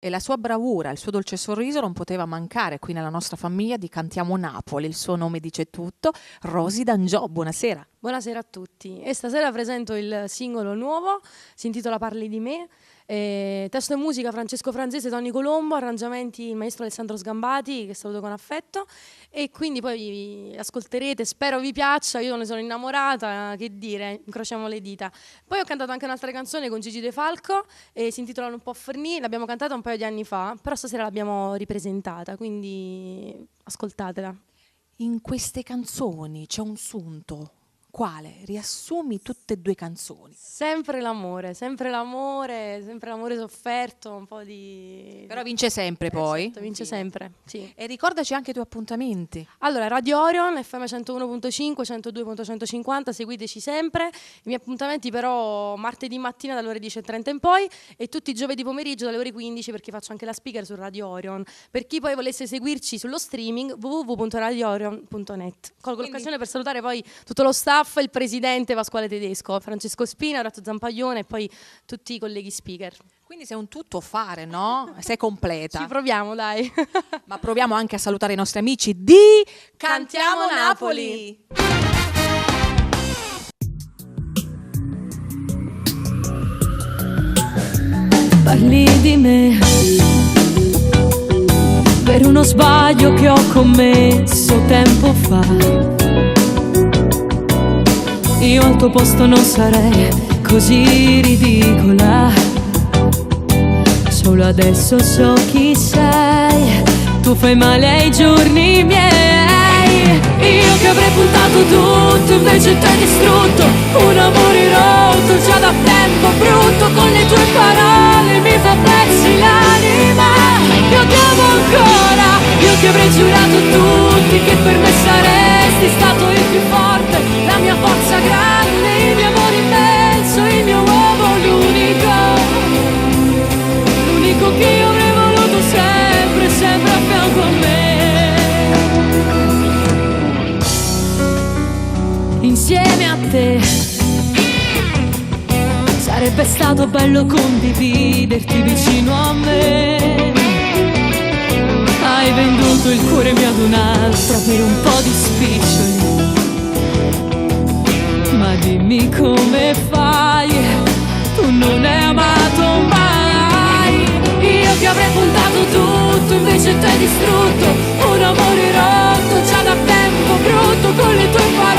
E la sua bravura, il suo dolce sorriso non poteva mancare qui nella nostra famiglia di Cantiamo Napoli. Il suo nome dice tutto. Rosy D'Angiò, buonasera. Buonasera a tutti. E stasera presento il singolo nuovo, si intitola Parli di me. Testo e musica Francesco Franzese, Tony Colombo, arrangiamenti il maestro Alessandro Sgambati, che saluto con affetto, e quindi poi ascolterete, spero vi piaccia, io ne sono innamorata, che dire, incrociamo le dita. Poi ho cantato anche un'altra canzone con Gigi De Falco, si intitola Un po' Fornì, l'abbiamo cantata un paio di anni fa, però stasera l'abbiamo ripresentata, quindi ascoltatela. In queste canzoni c'è un sunto. Quale? Riassumi tutte e due canzoni. Sempre l'amore sofferto, un po' di... Però vince sempre poi. Certo, vince sempre, sì. E ricordaci anche i tuoi appuntamenti. Allora, Radio Orion, FM 101.5, 102.150, seguiteci sempre. I miei appuntamenti però martedì mattina dalle ore 10:30 in poi e tutti i giovedì pomeriggio dalle ore 15 perché faccio anche la speaker su Radio Orion. Per chi poi volesse seguirci sullo streaming www.radioorion.net. Colgo l'occasione per salutare poi tutto lo staff, il presidente Pasquale Tedesco, Francesco Spina, Orazio Zampaglione e poi tutti i colleghi speaker. Quindi sei un tutto fare, no? Sei completa. Ci proviamo, dai. Ma proviamo anche a salutare i nostri amici di Cantiamo Napoli. Parli di me per uno sbaglio che ho commesso tempo fa. Io al tuo posto non sarei così ridicola. Solo adesso so chi sei. Tu fai male ai giorni miei. Io che avrei puntato tutto, invece t'hai distrutto. Un amore rotto già da tempo brutto. Con le tue parole mi fa pezzi l'anima. Io ti amo ancora. Io che avrei giurato a tutti che per me saresti stato il più forte, la mia forza grande, il mio amore immenso, il mio uomo, l'unico che io avrei voluto sempre, sempre a fianco a me. Insieme a te sarebbe stato bello condividerti vicino a me. Hai venduto il cuore mio ad un'altra per un po' di spiccioli. Ma dimmi come fai, tu non hai amato mai. Io che avrei puntato tutto, invece t'hai distrutto. Un amore rotto già da tempo brutto. Con le tue parole